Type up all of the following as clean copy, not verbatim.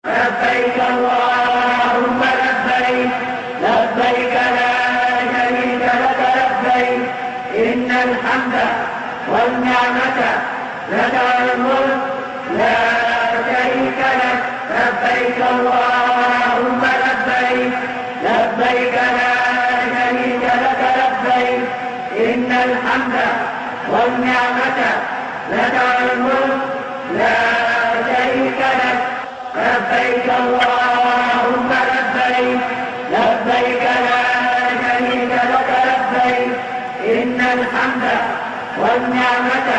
لبيك اللهم لبيك لبيك لا شريك لك لبيك إن الحمد والنعمة لك والملك لا شريك لك لبيك اللهم لبيك لبيك لا شريك لك لبيك إن الحمد والنعمة لك والملك لا شريك لك لبيك اللهم لبيك لبيك لا شريك لك لبيك إن الحمد والنعمة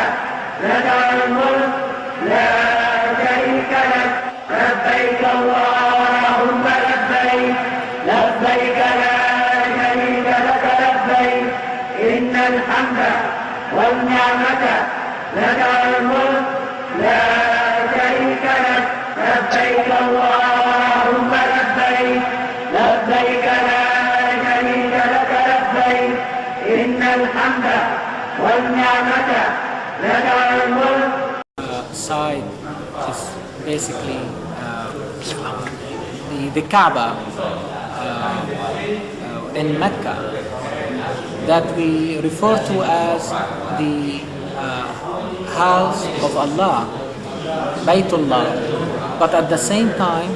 لك والملك لا شريك لك لبيك اللهم لبيك لبيك لا شريك لك لبيك إن الحمد والنعمة لك والملك لا شريك لك لبيك اللهم لبيك لبيك لا شريك لك لبيك إن الحمد والنعمة لك والملك. Side is basically the Kaaba in Mecca that we refer to as the house of Allah, Baytullah, but at the same time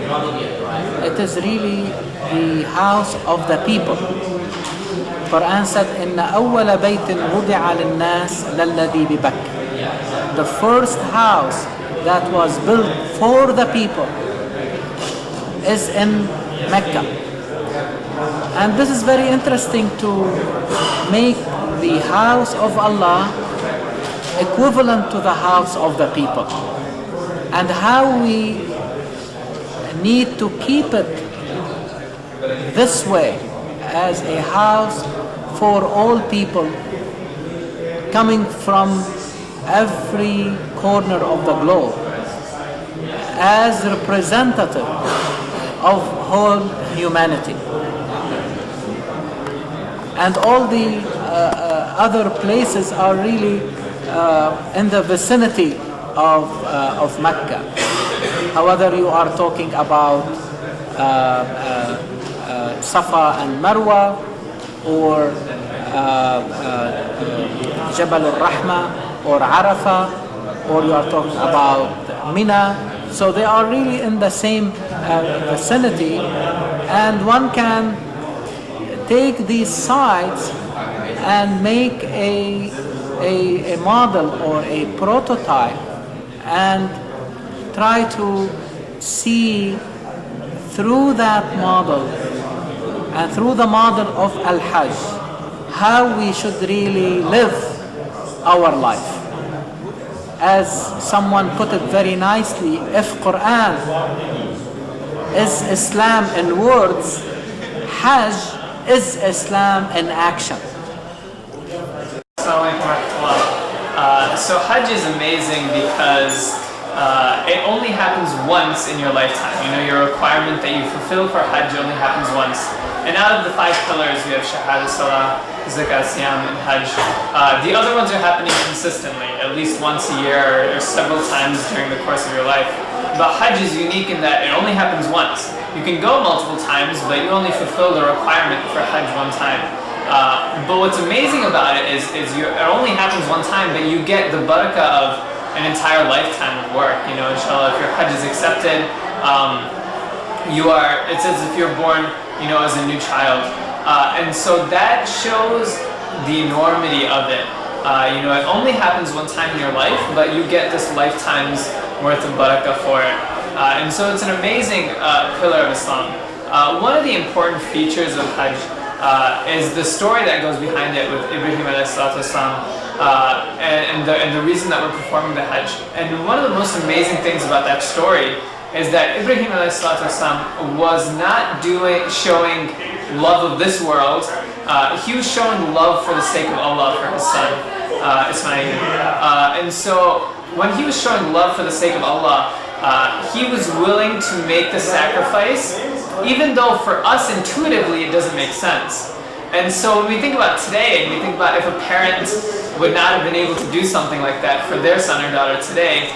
it is really the house of the people. Quran said, إن أول بيت وضع للناس للذي ببكة. The first house that was built for the people is in Mecca. And this is very interesting to make the house of Allah equivalent to the house of the people, and how we need to keep it this way as a house for all people coming from every corner of the globe, as representative of whole humanity. And all the other places are really in the vicinity of Mecca. However, you are talking about Safa and Marwa, or Jabal al-Rahma, or Arafat, or you are talking about Mina. So they are really in the same vicinity, and one can take these sites and make a model or a prototype and try to see through that model and through the model of Al-Hajj how we should really live our life. As someone put it very nicely, if Quran is Islam in words, Hajj is Islam in action. So Hajj is amazing because it only happens once in your lifetime. You know, your requirement that you fulfill for Hajj only happens once. And out of the 5 pillars, we have Shahada, Salah, Zakat, Siyam, and Hajj. The other ones are happening consistently, at least once a year or several times during the course of your life. But Hajj is unique in that it only happens once. You can go multiple times, but you only fulfill the requirement for Hajj one time. But what's amazing about it is it only happens one time, but you get the barakah of an entire lifetime of work. You know, inshallah, if your Hajj is accepted, it's as if you're born, you know, as a new child. And so that shows the enormity of it. You know, it only happens one time in your life, but you get this lifetime's worth of barakah for it. And so it's an amazing pillar of Islam. One of the important features of Hajj is the story that goes behind it with Ibrahim ﷺ, and the reason that we're performing the Hajj. And one of the most amazing things about that story is that Ibrahim ﷺ was not showing love of this world. He was showing love for the sake of Allah for his son, Ismail. And so when he was showing love for the sake of Allah, he was willing to make the sacrifice, even though for us intuitively it doesn't make sense. And so when we think about today, and we think about if a parent would not have been able to do something like that for their son or daughter today,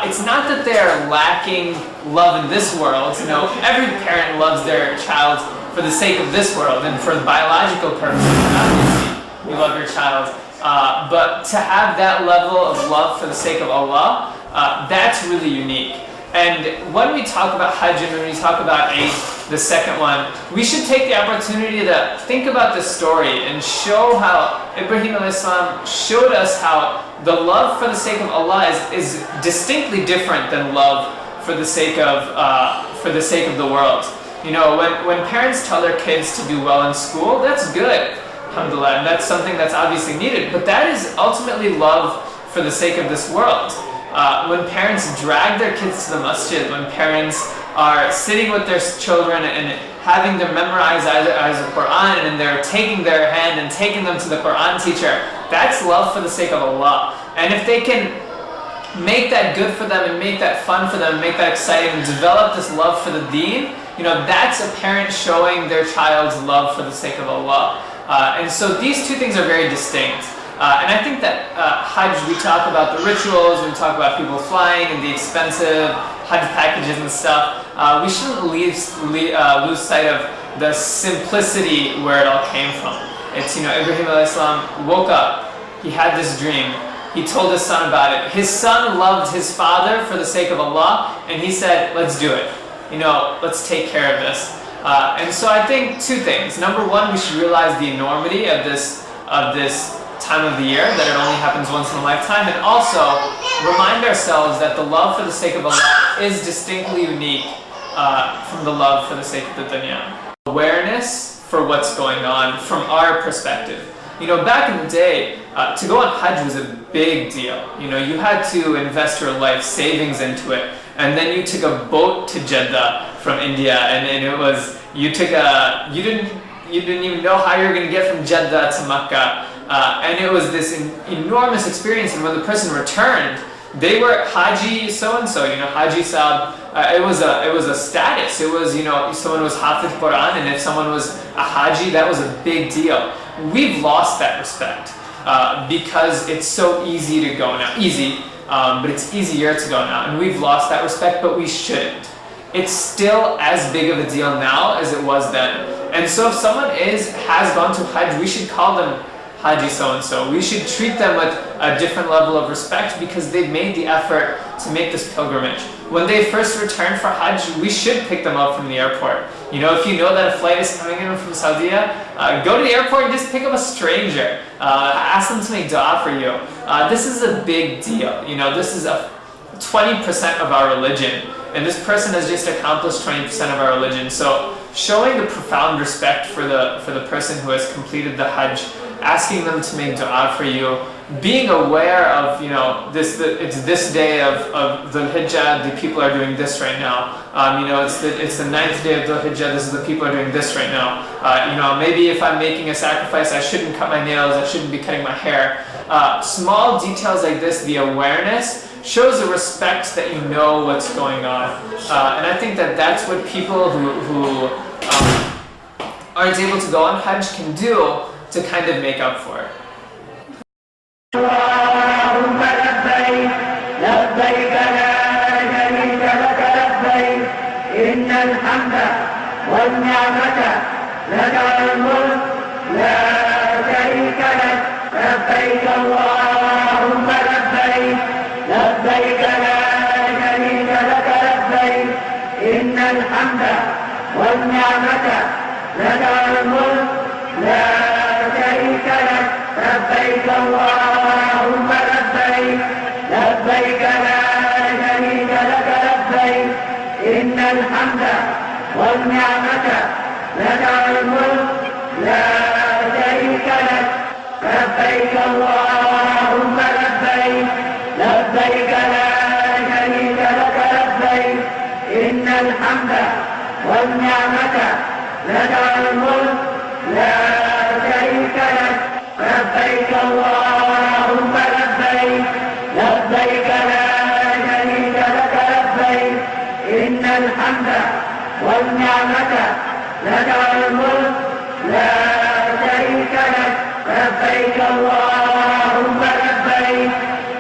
it's not that they're lacking love in this world. You know, every parent loves their child for the sake of this world and for biological purposes. Obviously, you love your child. But to have that level of love for the sake of Allah, that's really unique. And when we talk about Hajj and when we talk about Eid, the second one, we should take the opportunity to think about this story and show how Ibrahim al-Islam showed us how the love for the sake of Allah is distinctly different than love for the sake of the world. You know, when parents tell their kids to do well in school, that's good, alhamdulillah, and that's something that's obviously needed. But that is ultimately love for the sake of this world. When parents drag their kids to the masjid, when parents are sitting with their children and having them memorize ayahs of Quran, and they're taking their hand and taking them to the Quran teacher, that's love for the sake of Allah. And if they can make that good for them and make that fun for them, make that exciting, and develop this love for the deen, you know, that's a parent showing their child's love for the sake of Allah. And so these two things are very distinct. And I think that Hajj, we talk about the rituals, we talk about people flying and the expensive Hajj packages and stuff. We shouldn't lose sight of the simplicity where it all came from. It's, you know, Ibrahim al-Islam woke up, he had this dream, he told his son about it. His son loved his father for the sake of Allah, and he said, let's do it. You know, let's take care of this. And so I think two things. Number one, we should realize the enormity of this time of the year, that it only happens once in a lifetime, and also remind ourselves that the love for the sake of Allah is distinctly unique from the love for the sake of the dunya. Awareness for what's going on from our perspective. You know, back in the day, to go on Hajj was a big deal. You know, you had to invest your life savings into it, and then you took a boat to Jeddah from India, and it was, you didn't even know how you were going to get from Jeddah to Makkah. And it was this enormous experience, and when the person returned, they were Haji so-and-so, you know, Haji Saab. It was a status. It was, you know, someone was Hafiz Quran, and if someone was a Haji, that was a big deal. We've lost that respect because it's so easy to go now. But it's easier to go now, and we've lost that respect, but we shouldn't. It's still as big of a deal now as it was then. And so if someone has gone to Hajj, we should call them Haji so-and-so. We should treat them with a different level of respect because they've made the effort to make this pilgrimage. When they first return for Hajj, we should pick them up from the airport. You know, if you know that a flight is coming in from Saudi, go to the airport and just pick up a stranger. Ask them to make dua for you. This is a big deal. You know, this is 20% of our religion, and this person has just accomplished 20% of our religion. So showing the profound respect for the person who has completed the Hajj, asking them to make dua for you, being aware of, you know, it's this day of the Hijjah, the people are doing this right now. You know, it's the 9th day of the Hijjah, this is the people are doing this right now. You know, maybe if I'm making a sacrifice, I shouldn't cut my nails, I shouldn't be cutting my hair. Small details like this, the awareness, shows a respect that you know what's going on. And I think that that's what people who aren't able to go on Hajj can do to kind of make up for it. اللهم لبيك لبيك لا شريك لك لبيك إن الحمد والنعمة لك والملك لا شريك لك لبيك اللهم لبيك لبيك لا شريك لك لبيك إن الحمد والنعمة لك والملك لا شريك لك لبيك اللهم لبيك لبيك لا شريك لك لبيك إن الحمد والنعمة لك والملك لا شريك لك لبيك اللهم لبيك لبيك لا شريك لك لبيك إن الحمد والنعمة لك والملك لا شريك لك لبيك اللهم لبيك لبيك لا شريك لك لبيك إن الحمد والنعمة لك والملك لا شريك لك لبيك اللهم لبيك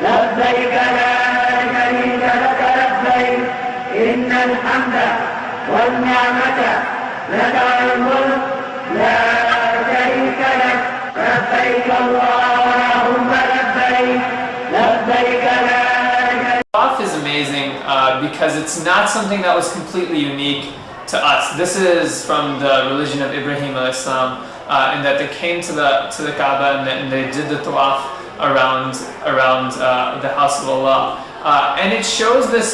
لبيك لا شريك لك لبيك إن الحمد والنعمة لك الملك لا شريك لك لبيك اللهم لبيك لبيك لا شريك. Tawaaf is amazing because it's not something that was completely unique to us. This is from the religion of Ibrahim al-Islam, in that they came to the Kaaba and they did the Tawaaf around the house of Allah. And it shows this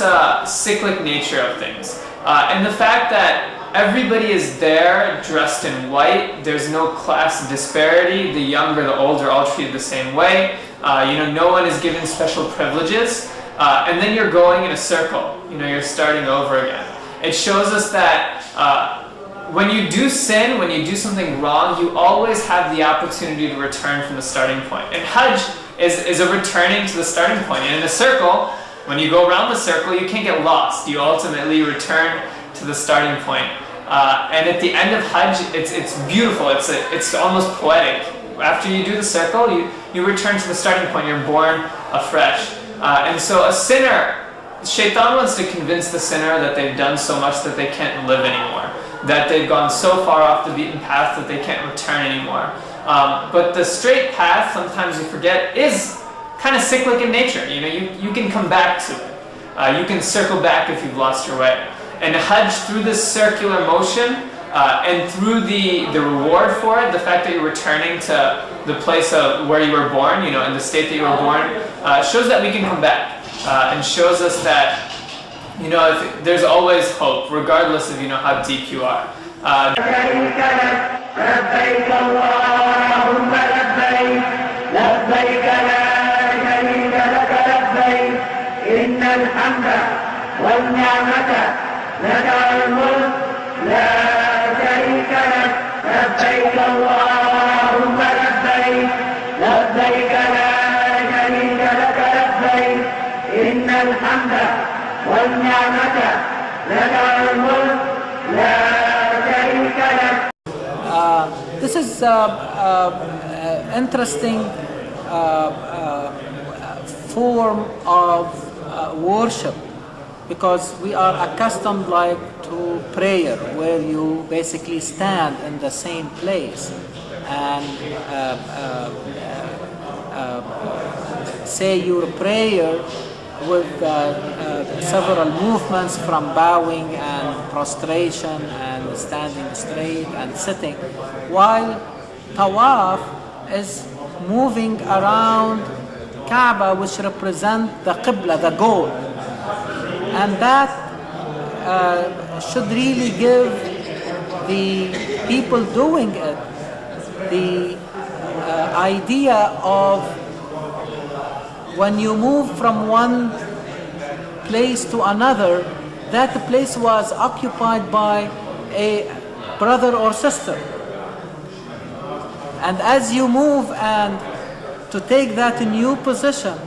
cyclic nature of things. And the fact that everybody is there dressed in white, there's no class disparity, the younger, the older, all treated the same way. No one is given special privileges. And then you're going in a circle, you're starting over again. It shows us that when you do sin, when you do something wrong, you always have the opportunity to return from the starting point. And Hajj is a returning to the starting point. And in a circle, when you go around the circle, you can't get lost. You ultimately return to the starting point. And at the end of Hajj, it's beautiful. It's almost poetic. After you do the circle, you return to the starting point. You're born afresh. And so a sinner, shaitan wants to convince the sinner that they've done so much that they can't live anymore, that they've gone so far off the beaten path that they can't return anymore. But the straight path, sometimes you forget, is kind of cyclic in nature. You can come back to it. You can circle back if you've lost your way. And Hajj, through this circular motion, and through the reward for it, the fact that you're returning to the place of where you were born, in the state that you were born, shows that we can come back, and shows us that, if there's always hope, regardless of, how deep you are. لبيك اللهم لبيك لبيك لا شريك لك لبيك إن الحمد والنعمة لك الملك لا شريك لك لبيك اللهم لبيك لبيك لا شريك لك لبيك إن الحمد والنعمة لك الملك لا شريك لك. This is interesting form of worship, because we are accustomed to prayer, where you basically stand in the same place and say your prayer with several movements from bowing and prostration and standing straight and sitting, while Tawaaf is moving around Kaaba, which represent the Qibla, the goal. And that should really give the people doing it the idea of, when you move from one place to another, that place was occupied by a brother or sister. And as you move and to take that new position,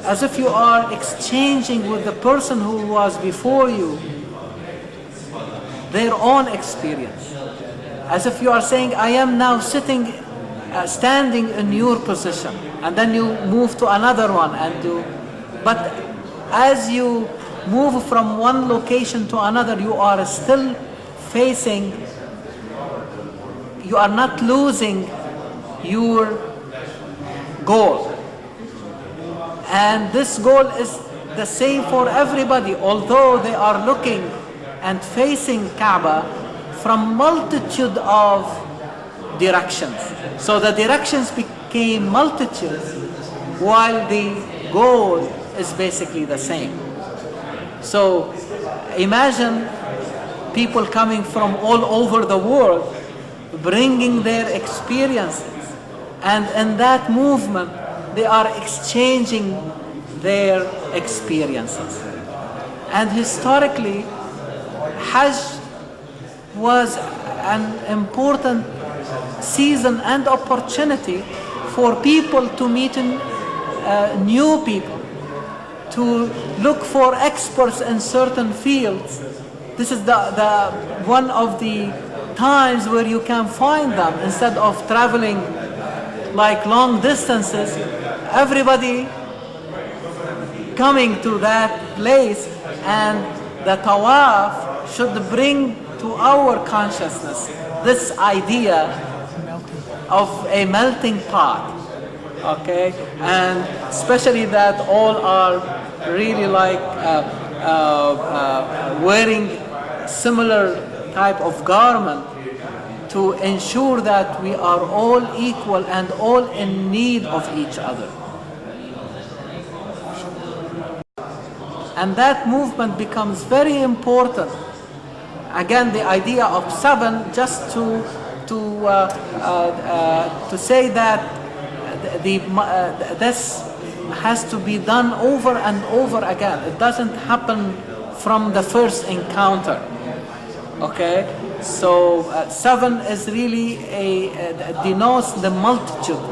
as if you are exchanging with the person who was before you their own experience, as if you are saying, I am now standing in your position, and then you move to another one but as you move from one location to another, you are still facing, you are not losing your goal. And this goal is the same for everybody, although they are looking and facing Kaaba from multitude of directions. So the directions became multitudes, while the goal is basically the same. So imagine people coming from all over the world, bringing their experiences, and in that movement they are exchanging their experiences. And historically, Hajj was an important season and opportunity for people to meet new people, to look for experts in certain fields. This is the one of the times where you can find them, instead of traveling like long distances. Everybody coming to that place and the Tawaaf should bring to our consciousness this idea of a melting pot, okay? And especially that all are really like wearing similar type of garment to ensure that we are all equal and all in need of each other. And that movement becomes very important. Again, the idea of 7, just to say that this has to be done over and over again. It doesn't happen from the first encounter. Okay, so 7 is really denotes the multitude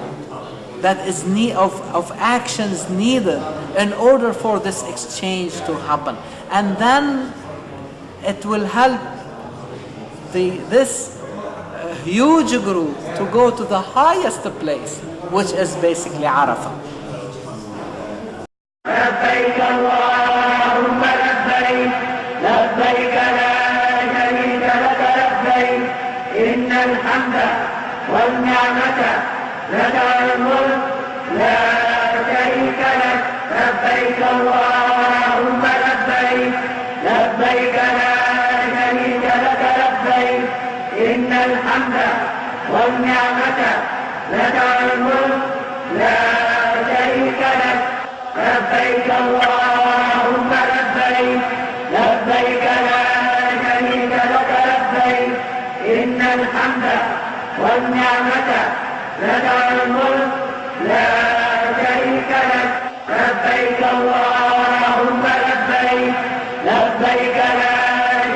that is of actions needed in order for this exchange to happen, and then it will help this huge group to go to the highest place, which is basically Arafat. لبيك اللهم لبيك لبيك لا شريك لك لبيك إن الحمد والنعمة لك الملك لا شريك لك لبيك اللهم لبيك لبيك لا شريك لك لبيك إن الحمد والنعمة لك الملك لا شريك لك لبيك اللهم لبيك لبيك لا شريك لك لبيك إن الحمد والنعمة لك الملك لا شريك لك لبيك اللهم لبيك لبيك لا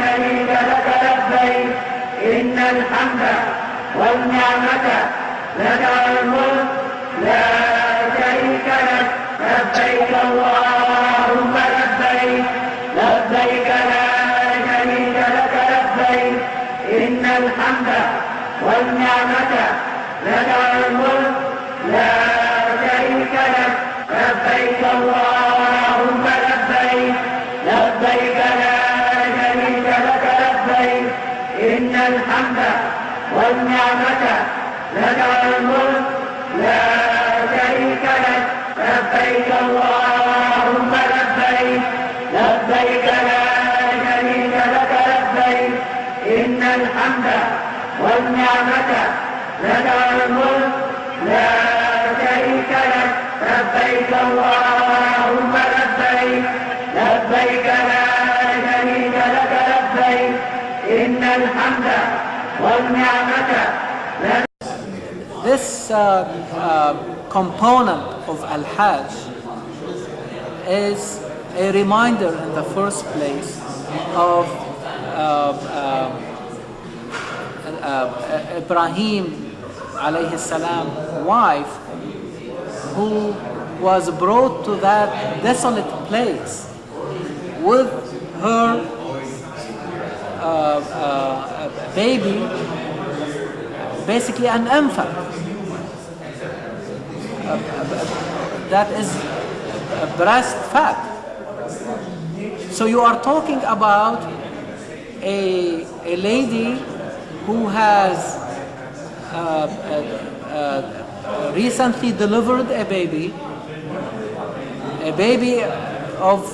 شريك لك لبيك إن الحمد والنعمة لك الملك لا شريك لك لبيك اللهم لبيك لبيك لا شريك لك لبيك إن الحمد والنعمة لك الملك لا شريك لك لبيك اللهم لبيك لبيك لا شريك لك لبيك إن الحمد والنعمة لك الملك لا شريك لك لبيك اللهم لبيك لبيك لا شريك لك لبيك إن الحمد والنعمة لك الملك لا شريك لك لبيك اللهم لبيك لبيك لا شريك لك لبيك إن الحمد والنعمة لك. This component of Al-Hajj is a reminder in the first place of Ibrahim alayhi salam wife, who was brought to that desolate place with her baby, basically an infant. That is breast fat. So you are talking about a lady who has recently delivered a baby of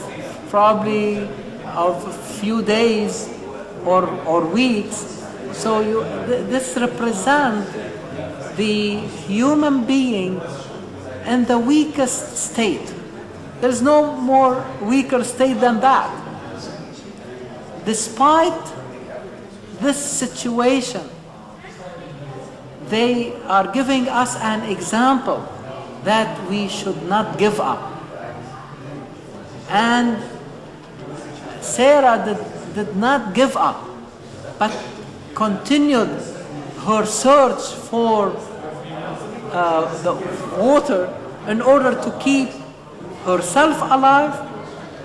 probably of a few days or weeks. So this represents the human being in the weakest state. There's no more weaker state than that. Despite this situation, they are giving us an example that we should not give up. And Sarah did not give up, but continued her search for the water in order to keep herself alive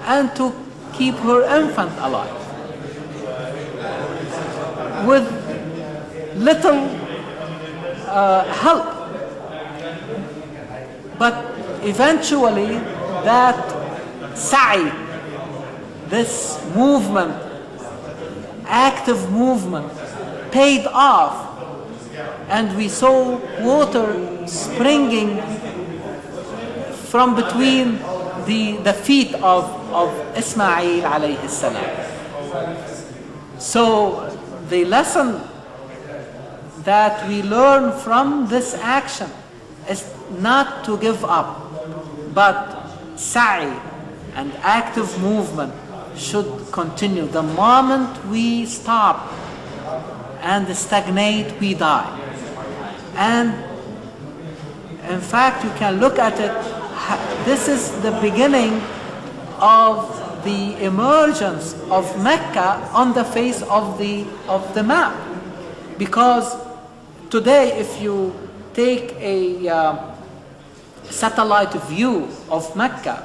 and to keep her infant alive. With little help. But eventually that sa'i, this movement, active movement, paid off, and we saw water springing from between the feet of Ismail alayhi salam. So the lesson that we learn from this action is not to give up, but sa'i and active movement should continue. The moment we stop and stagnate, we die. And in fact, you can look at it, this is the beginning of the emergence of Mecca on the face of the map. Because today, if you take a satellite view of Mecca,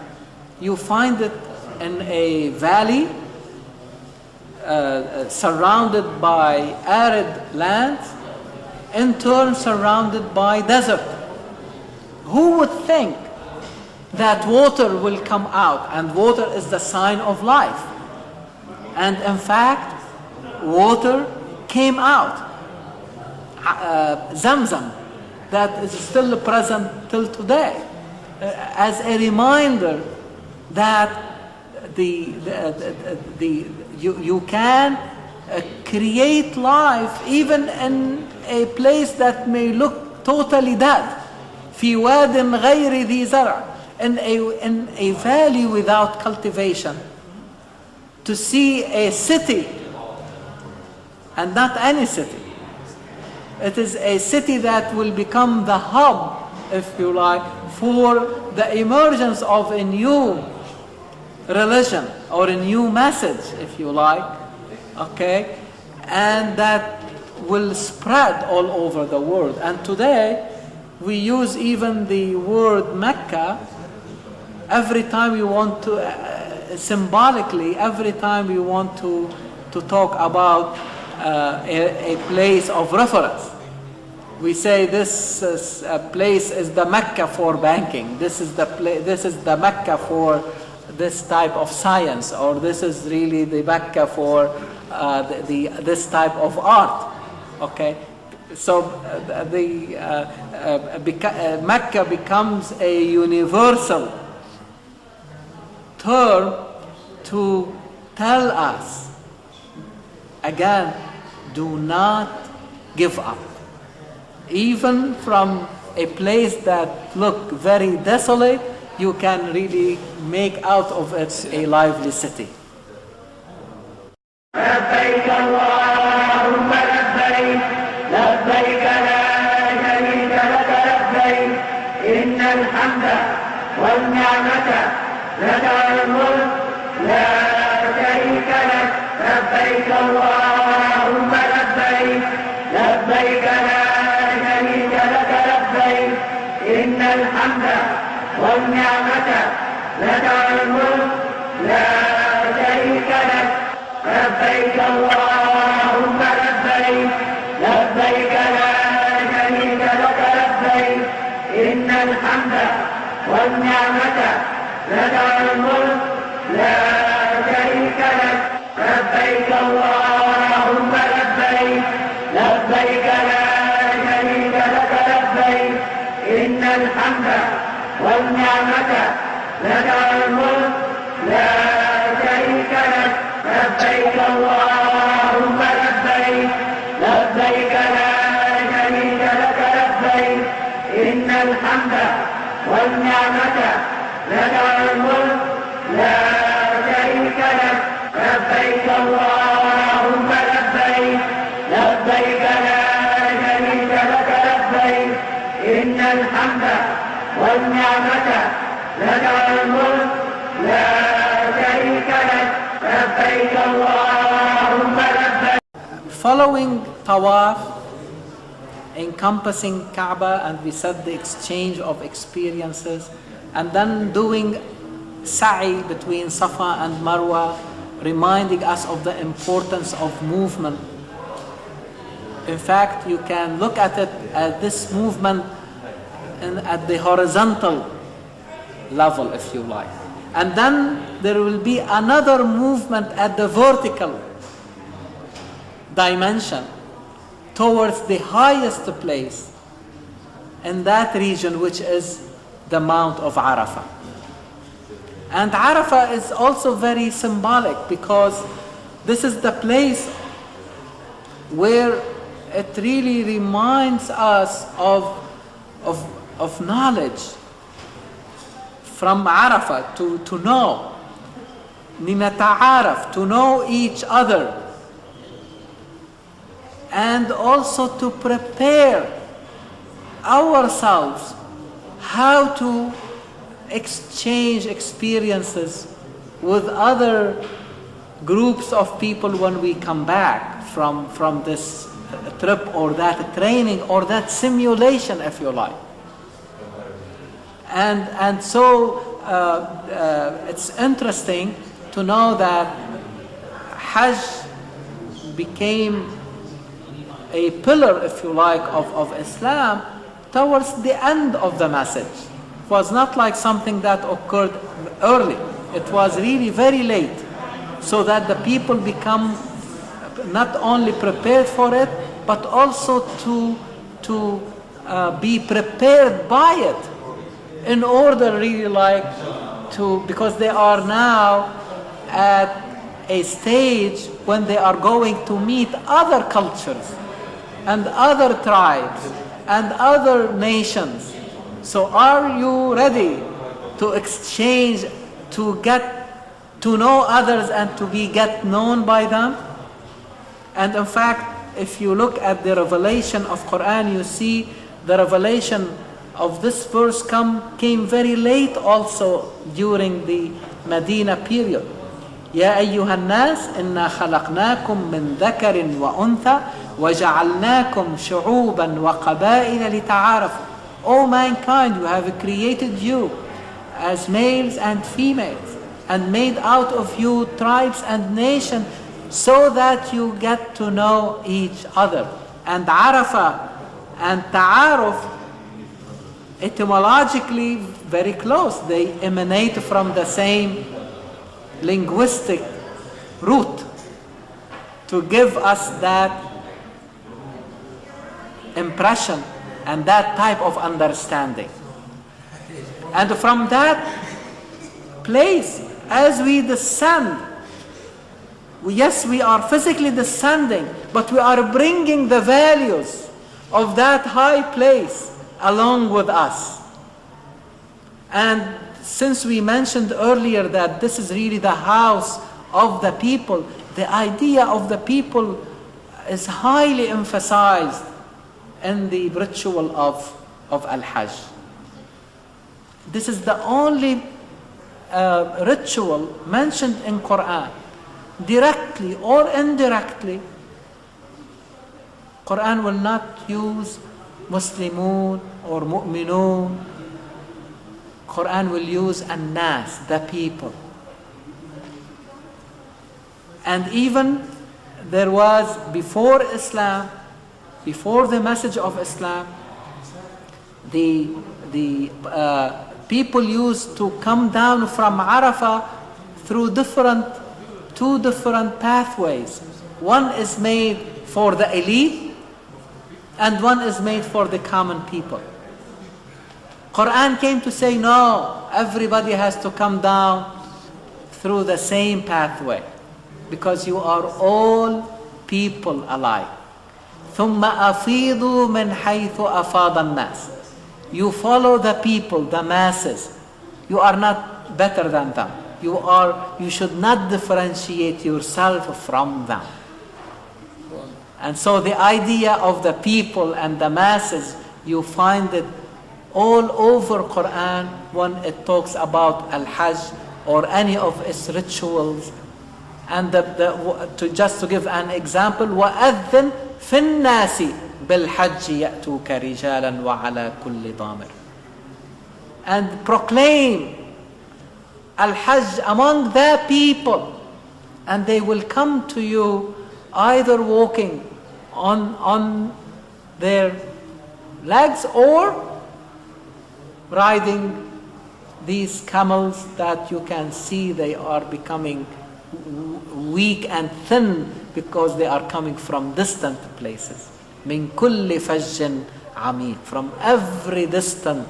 you find it in a valley surrounded by arid land, in turn surrounded by desert. Who would think that water will come out, and water is the sign of life? And in fact, water came out. Zamzam, that is still present till today, as a reminder that you can create life even in a place that may look totally dead. في واد غير ذي زرع, in a valley without cultivation, to see a city, and not any city. It is a city that will become the hub, if you like, for the emergence of a new religion or a new message, if you like, okay, and that will spread all over the world. And today we use even the word Mecca every time we want to, symbolically, every time we want to talk about a place of reference. We say this place is the Mecca for banking. This is the Mecca for this type of science, or this is really the Mecca for this type of art. Okay, so Mecca becomes a universal term to tell us again, do not give up. Even from a place that look very desolate, you can really make out of it a lively city. لبيك اللهم لبيك لبيك لا شريك لك لبيك إن الحمد والنعمة لك الملك لا شريك لك لبيك اللهم لبيك لبيك لا شريك لك لبيك إن الحمد والنعمة لك الملك لا شريك لك لبيك اللهم لبيك لبيك لا شريك لك لبيك إن الحمد والنعمة لك الملك لا شريك لك لبيك اللهم لبيك لبيك لا شريك لك لبيك إن الحمد والنعمة لك الملك لا شريك لك لبيك اللهم لبيك لبيك لا شريك لك لبيك إن الحمد والنعمة لك الملك لا شريك لك لبيك اللهم لبيك لبيك لا شريك لك لبيك إن الحمد والنعمة لك الملك لا شريك لك لبيك اللهم لبيك. Following Tawaaf, encompassing Kaaba, and we said the exchange of experiences, and then doing sa'i between Safa and Marwa, reminding us of the importance of movement. In fact, you can look at it as this movement at the horizontal level, if you like. And then there will be another movement at the vertical dimension towards the highest place in that region, which is the Mount of Arafat. And Arafat is also very symbolic because this is the place where it really reminds us of knowledge. From Arafat to know, لنتعارف, to know each other, and also to prepare ourselves how to exchange experiences with other groups of people when we come back from this trip or that training or that simulation, if you like. And so it's interesting to know that Hajj became a pillar, if you like, of Islam towards the end of the message. It was not like something that occurred early. It was really very late, so that the people become not only prepared for it, but also to be prepared by it, in order really like to, because they are now at a stage when they are going to meet other cultures and other tribes and other nations. So are you ready to exchange, to get to know others and to get known by them? And in fact, if you look at the revelation of Quran, you see the revelation of this verse came very late also during the Medina period. يا أيها الناس إنا خلقناكم من ذكر وأنثى وجعلناكم شعوبا وقبائل لتعارفوا. O mankind, we have created you as males and females and made out of you tribes and nations so that you get to know each other. And Arafah and Ta'aruf, etymologically very close. They emanate from the same linguistic root to give us that impression and that type of understanding. And from that place, as we descend, yes, we are physically descending, but we are bringing the values of that high place along with us. And since we mentioned earlier that this is really the house of the people, the idea of the people is highly emphasized in the ritual of Al-Hajj. This is the only ritual mentioned in Quran, directly or indirectly. Quran will not use Muslimun or Mu'minun. Quran will use An-Nas, the people. And even there was, before Islam, before the message of Islam, the people used to come down from Arafah through two different pathways. One is made for the elite and one is made for the common people. Quran came to say, no, everybody has to come down through the same pathway because you are all people alike. ثُمَّ أَفِيضُوا مِنْ حَيْثُ أَفَاضَ النَّاسِ. You follow the people, the masses. You are not better than them. You should not differentiate yourself from them. And so the idea of the people and the masses, you find it all over Quran when it talks about Al-Hajj or any of its rituals. And just to give an example, وَأَذِّنْ فِي النَّاسِ بِالْحَجِّ يَأْتُوكَ رِجَالًا وَعَلَى كُلِّ ضَامِرٍ. And proclaim Al-Hajj among the people, and they will come to you either walking on their legs or riding these camels that you can see they are becoming weak and thin because they are coming from distant places. من كل فج عميق, from every distant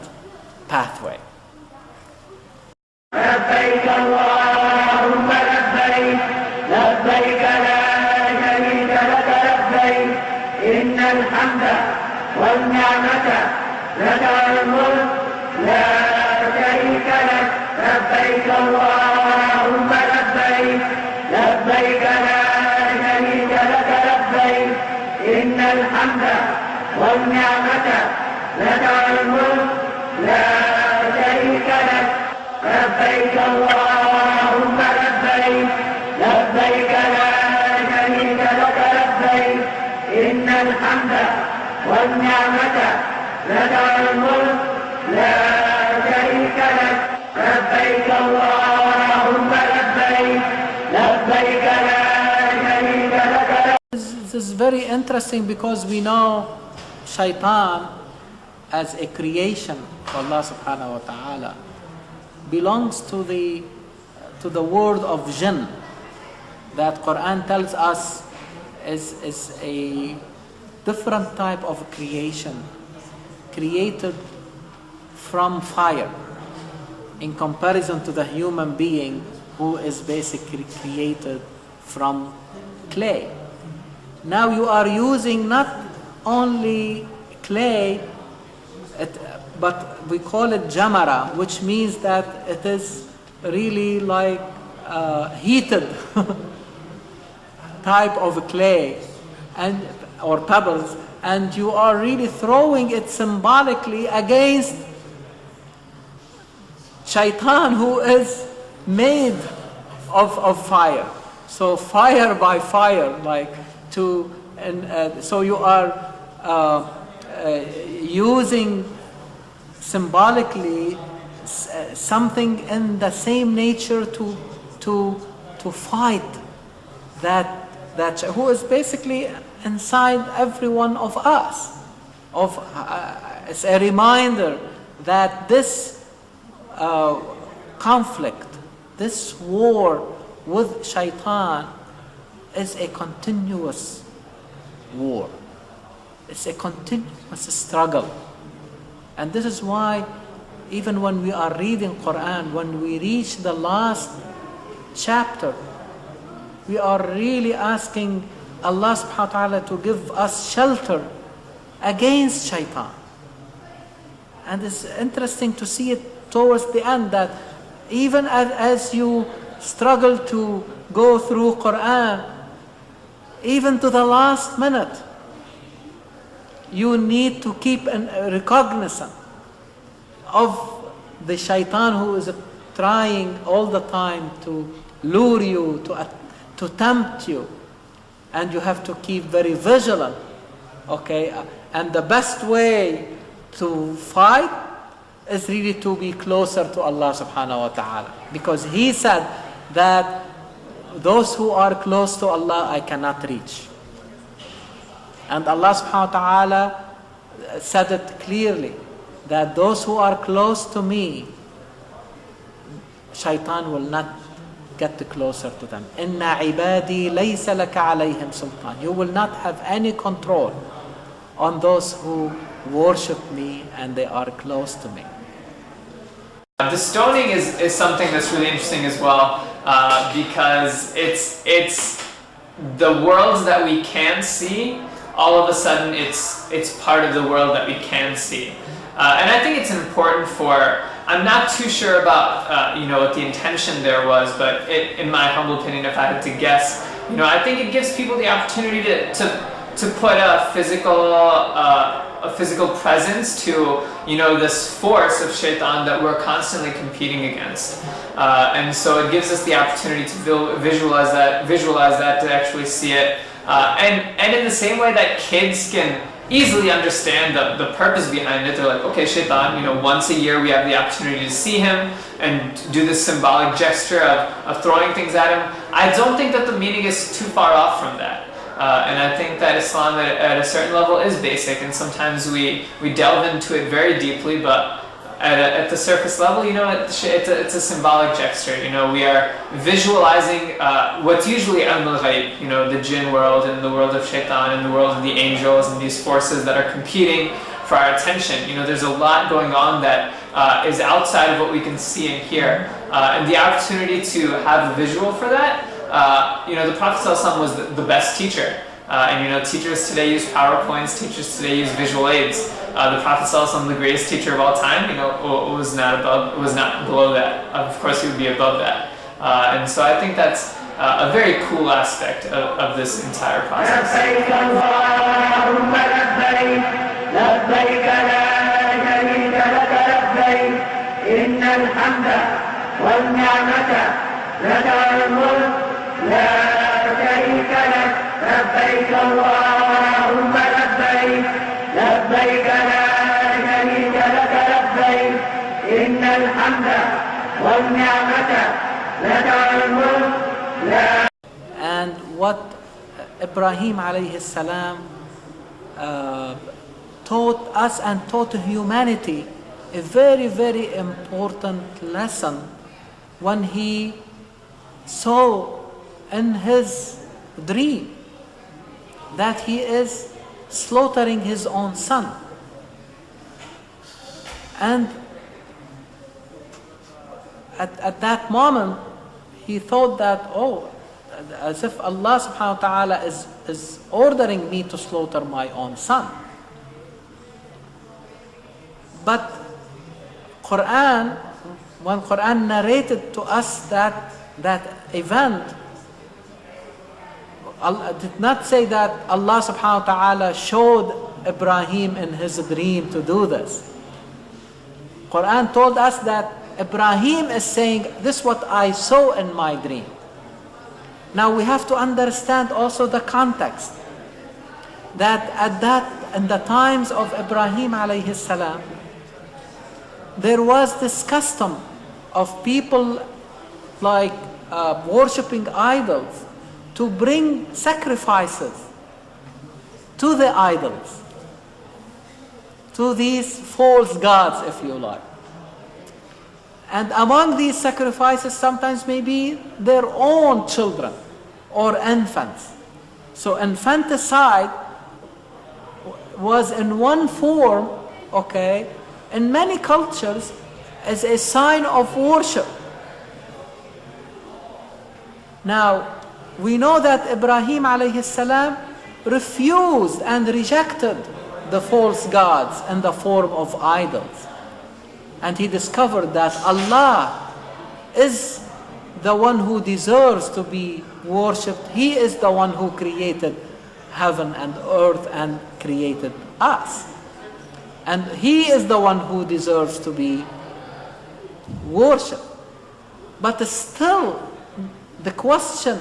pathway. لبيك اللهم لبيك لبيك لا شريك لك لبيك إن الحمد والنعمة لك والملك لا شريك لك لبيك اللهم لبيك لبيك لا شريك لك لبيك إن الحمد والنعمة لك والملك لا شريك لك لبيك اللهم لبيك لبيك لا شريك لك لبيك إن الحمد والنعمة لك والملك لا شريك لك لبيك اللهم لبيك لبيك لا شريك لك. This is very interesting because we know shaitan as a creation of Allah subhanahu wa ta'ala belongs to the world of jinn that Quran tells us is a different type of creation created from fire in comparison to the human being who is basically created from clay. Now you are using not only clay, but we call it Jamarat, which means that it is really like heated type of clay or pebbles, and you are really throwing it symbolically against shaitan, who is made of fire. So fire by fire, like so you are using symbolically something in the same nature to fight that who is basically inside every one of us. It's a reminder that this conflict, this war with shaitan is a continuous war. It's a continuous struggle. And this is why even when we are reading Quran, when we reach the last chapter, we are really asking Allah subhanahu wa ta'ala to give us shelter against shaitan. And it's interesting to see it towards the end, that even as you struggle to go through Quran, even to the last minute, you need to keep recognizant of the shaitan who is trying all the time to lure you, to tempt you. And you have to keep very vigilant, okay? And the best way to fight is really to be closer to Allah subhanahu wa ta'ala. Because He said that those who are close to Allah, I cannot reach. And Allah subhanahu wa ta'ala said it clearly, that those who are close to me, shaitan will not get closer to them. Inna ibadi laysa laka alayhim sultan. You will not have any control on those who worship me and they are close to me. The stoning is something that's really interesting as well, because it's the worlds that we can see. All of a sudden, it's part of the world that we can see, and I think it's important for. I'm not too sure about what the intention there was, but in my humble opinion, if I had to guess, I think it gives people the opportunity to put a physical presence to this force of shaitan that we're constantly competing against, and so it gives us the opportunity to visualize that, to actually see it, and in the same way that kids can easily understand the purpose behind it. They're like, okay, shaitan, once a year we have the opportunity to see him and do this symbolic gesture of throwing things at him. I don't think that the meaning is too far off from that. And I think that Islam at a certain level is basic, and sometimes we delve into it very deeply, but at the surface level, it's a symbolic gesture. We are visualizing what's usually al-ghaib, the jinn world and the world of shaitan and the world of the angels and these forces that are competing for our attention. There's a lot going on that is outside of what we can see and hear. And the opportunity to have a visual for that, the Prophet ﷺ was the best teacher. And teachers today use PowerPoints, teachers today use visual aids. The Prophet ﷺ, the greatest teacher of all time, was not below that. Of course, he would be above that. And so I think that's a very cool aspect of this entire process. لبيك اللهم لبيك لبيك لا شريك لك لبيك إن الحمد والنعمة لك الملك لا. And what Ibrahim alayhi salam taught us and taught humanity a very, very important lesson when he saw in his dream that he is slaughtering his own son. And at that moment he thought that, as if Allah subhanahu wa ta'ala is ordering me to slaughter my own son. But when Quran narrated to us that event, Allah did not say that Allah subhanahu wa ta'ala showed Ibrahim in his dream to do this. Quran told us that Ibrahim is saying, this is what I saw in my dream. Now we have to understand also the context. That in the times of Ibrahim alayhi salam, there was this custom of people like worshipping idols to bring sacrifices to the idols, to these false gods, if you like. And among these sacrifices, sometimes maybe their own children or infants. So infanticide was in one form, in many cultures as a sign of worship. Now, we know that Ibrahim alayhi salam refused and rejected the false gods in the form of idols. And he discovered that Allah is the one who deserves to be worshipped. He is the one who created heaven and earth and created us. And He is the one who deserves to be worshipped. But still, the question,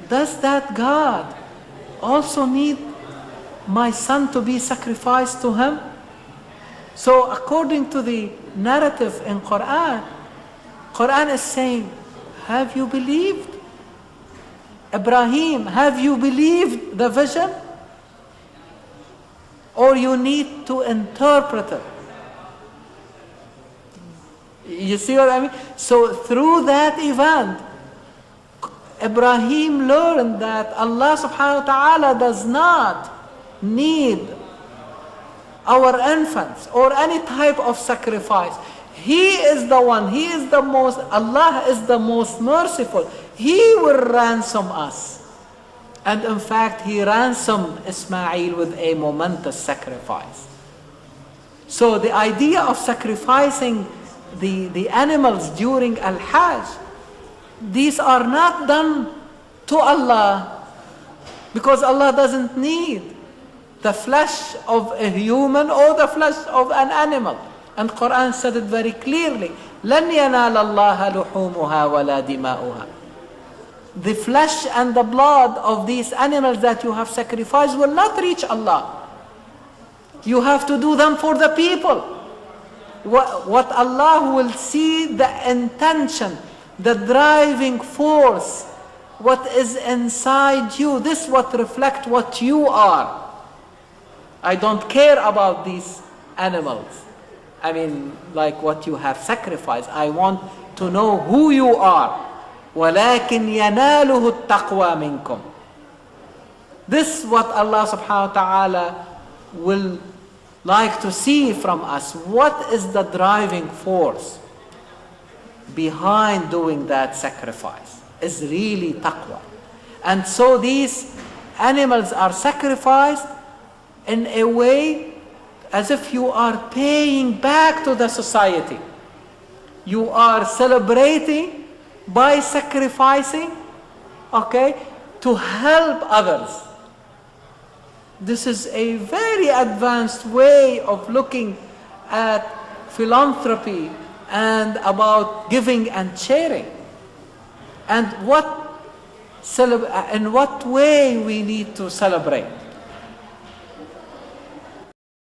does that God also need my son to be sacrificed to him? So according to the narrative in Quran is saying, have you believed? Ibrahim, have you believed the vision? Or you need to interpret it? You see what I mean? So through that event, Ibrahim learned that Allah subhanahu wa ta'ala does not need our infants or any type of sacrifice. He is the one, He is the most, Allah is the most merciful. He will ransom us. And in fact, He ransomed Ismail with a momentous sacrifice. So the idea of sacrificing the animals during Al-Hajj, these are not done to Allah because Allah doesn't need the flesh of a human or the flesh of an animal. And Quran said it very clearly, لَنْ يَنَالَ اللَّهَ لُحُومُهَا وَلَا دِمَاؤُهَا. The flesh and the blood of these animals that you have sacrificed will not reach Allah. You have to do them for the people. What Allah will see, the intention, the driving force, what is inside you, this what reflects what you are. I don't care about these animals I mean, like what you have sacrificed. I want to know who you are. وَلَكِنْ يَنَالُهُ التَّقْوَى مِنْكُمْ. This is what Allah subhanahu wa ta'ala will like to see from us. What is the driving force behind doing that sacrifice? Is really taqwa. And so these animals are sacrificed in a way as if you are paying back to the society. You are celebrating by sacrificing, okay, to help others. This is a very advanced way of looking at philanthropy and about giving and sharing. And in what way we need to celebrate.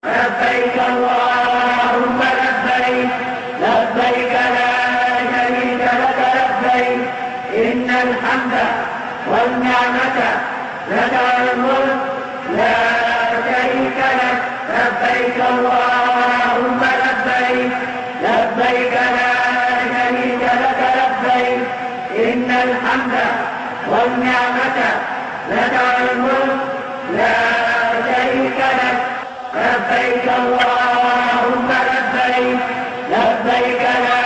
لبيك اللهم لبيك لبيك لا شريك لك لبيك إن الحمد والنعمة لك والملك لا شريك لك لبيك اللهم لبيك لبيك لا شريك لك لبيك إن الحمد والنعمة لك والملك لا شريك لك لبيك اللهم لبيك لبيك لا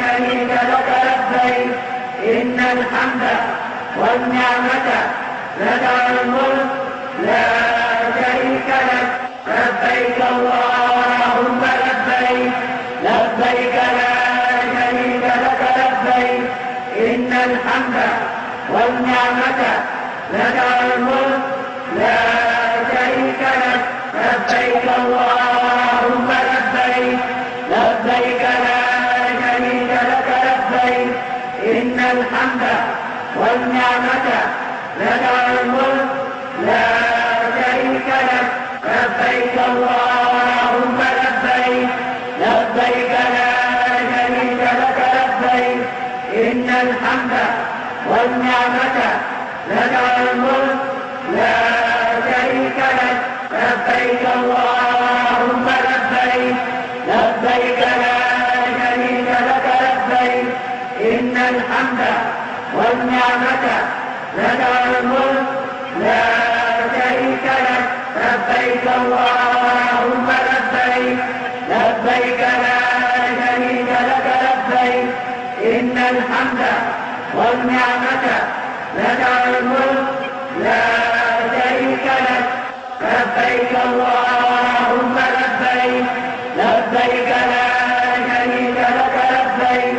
شريك لك لبيك إن الحمد والنعمة لك والملك لا شريك لك لبيك اللهم لبيك لبيك لا شريك لك لبيك إن الحمد والنعمة لك والملك لا شريك لك لبيك اللهم لبيك لبيك لا شريك لك لبيك إن الحمد والنعمة لك والملك لا شريك لك لبيك اللهم لبيك لبيك لا شريك لك لبيك إن الحمد والنعمة لك والملك لا شريك لك لبيك اللهم لبيك لبيك لا شريك لك لبيك إن الحمد والنعمة لك والملك لا شريك لك لبيك اللهم لبيك لبيك لا شريك لك لبيك إن الحمد والنعمة لك والملك لا شريك لك لبيك اللهم لبيك لبيك لا شريك لك لبيك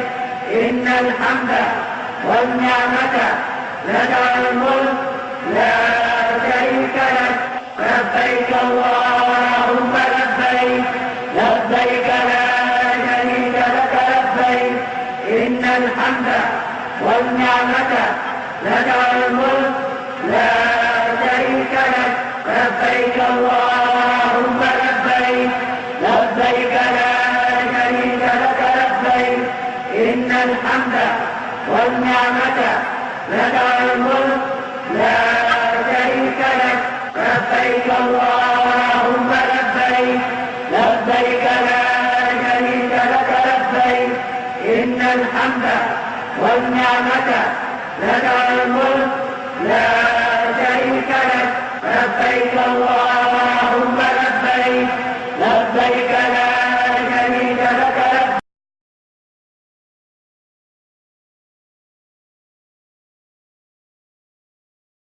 إن الحمد والنعمة لك والملك لا شريك لك لبيك اللهم لبيك لبيك لا شريك لك لبيك إن الحمد والنعمة لك والملك لا شريك لك لبيك اللهم لبيك لبيك لا شريك لك لبيك إن الحمد والنعمة لك والملك لا شريك لك لبيك اللهم لبيك لبيك لا شريك لك لبيك إن الحمد والنعمة لك والملك لا شريك لك لبيك الله